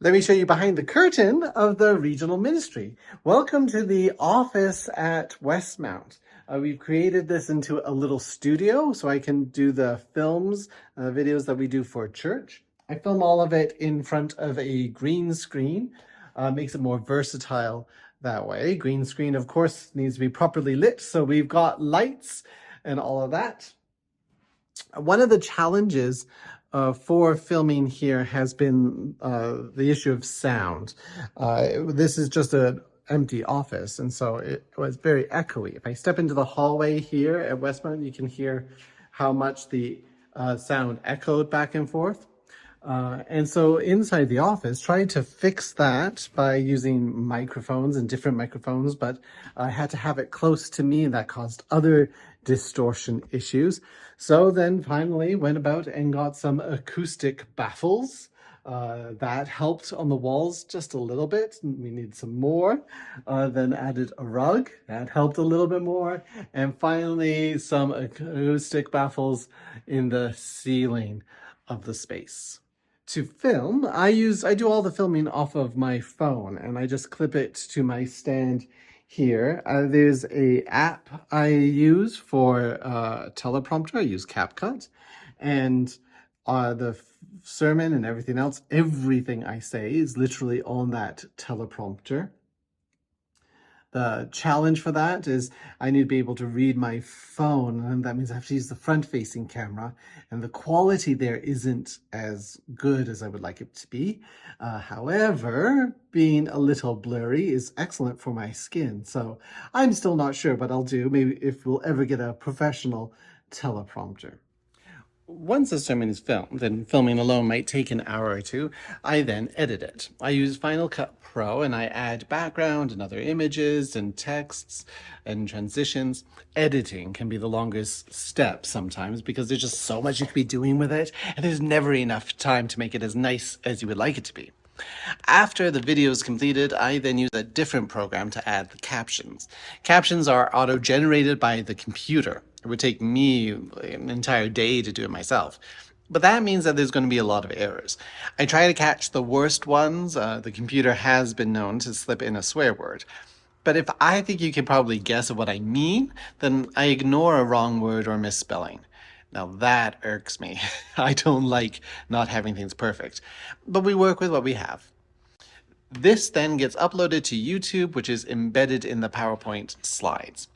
Let me show you behind the curtain of the regional ministry. Welcome to the office at Westmount. We've created this into a little studio so I can do the films, videos that we do for church. I film all of it in front of a green screen. Makes it more versatile that way. Green screen, of course, needs to be properly lit, so we've got lights and all of that. One of the challenges for filming here has been the issue of sound. This is just an empty office, and so it was very echoey. If I step into the hallway here at Westmount, you can hear how much the sound echoed back and forth. And so inside the office, tried to fix that by using microphones and different microphones, but I had to have it close to me, and that caused other distortion issues. So then finally went about and got some acoustic baffles. That helped on the walls just a little bit. We need some more. Then added a rug. That helped a little bit more. And finally, some acoustic baffles in the ceiling of the space. To film, I do all the filming off of my phone, and I just clip it to my stand here. There's a app I use for teleprompter. I use CapCut, and the sermon and everything else, everything I say is literally on that teleprompter. The challenge for that is I need to be able to read my phone, and that means I have to use the front-facing camera, and the quality there isn't as good as I would like it to be. However, being a little blurry is excellent for my skin, so I'm still not sure, but I'll do, maybe if we'll ever get a professional teleprompter. Once the sermon is filmed, and filming alone might take an hour or two, I then edit it. I use Final Cut Pro, and I add background and other images and texts and transitions. Editing can be the longest step sometimes because there's just so much you could be doing with it, and there's never enough time to make it as nice as you would like it to be. After the video is completed, I then use a different program to add the captions. Captions are auto-generated by the computer. It would take me an entire day to do it myself. But that means that there's going to be a lot of errors. I try to catch the worst ones. The computer has been known to slip in a swear word. But if I think you can probably guess what I mean, then I ignore a wrong word or misspelling. Now that irks me. I don't like not having things perfect. But we work with what we have. This then gets uploaded to YouTube, which is embedded in the PowerPoint slides.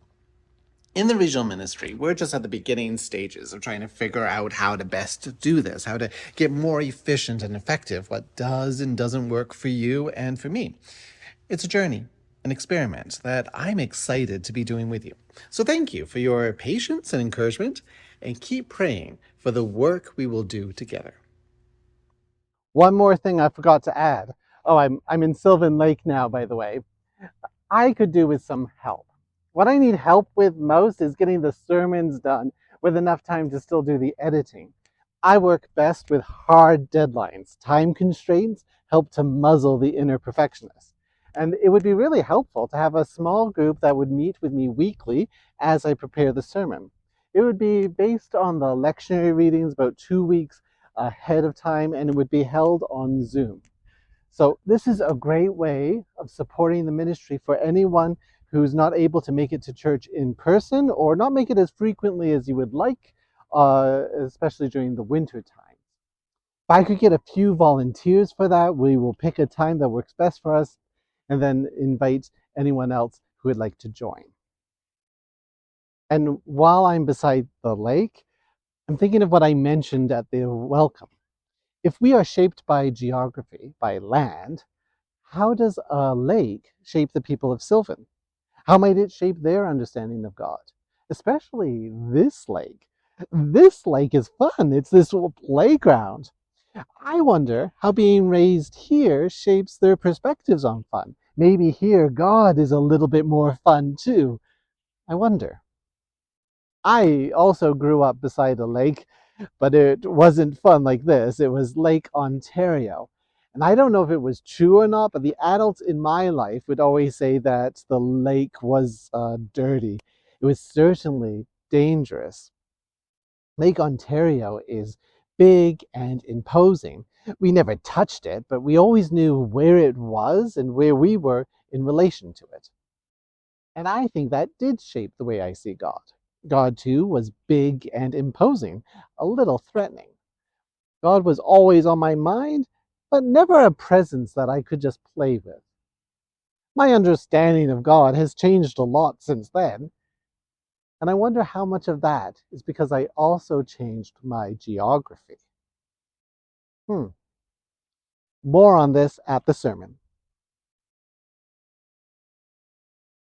In the regional ministry, we're just at the beginning stages of trying to figure out how to best do this, how to get more efficient and effective, what does and doesn't work for you and for me. It's a journey, an experiment that I'm excited to be doing with you. So thank you for your patience and encouragement, and keep praying for the work we will do together. One more thing I forgot to add. Oh, I'm in Sylvan Lake now, by the way. I could do with some help. What I need help with most is getting the sermons done with enough time to still do the editing. I work best with hard deadlines. Time constraints help to muzzle the inner perfectionist. And it would be really helpful to have a small group that would meet with me weekly as I prepare the sermon. It would be based on the lectionary readings about 2 weeks ahead of time, and it would be held on Zoom. So this is a great way of supporting the ministry for anyone who's not able to make it to church in person or not make it as frequently as you would like, especially during the winter time. If I could get a few volunteers for that, we will pick a time that works best for us and then invite anyone else who would like to join. And while I'm beside the lake, I'm thinking of what I mentioned at the welcome. If we are shaped by geography, by land, how does a lake shape the people of Sylvan? How might it shape their understanding of God? Especially this lake. This lake is fun. It's this little playground. I wonder how being raised here shapes their perspectives on fun. Maybe here God is a little bit more fun too. I wonder. I also grew up beside a lake, but it wasn't fun like this. It was Lake Ontario. And I don't know if it was true or not, but the adults in my life would always say that the lake was dirty. It was certainly dangerous. Lake Ontario is big and imposing. We never touched it, but we always knew where it was and where we were in relation to it. And I think that did shape the way I see God. God, too, was big and imposing, a little threatening. God was always on my mind, but never a presence that I could just play with. My understanding of God has changed a lot since then, and I wonder how much of that is because I also changed my geography. More on this at the sermon.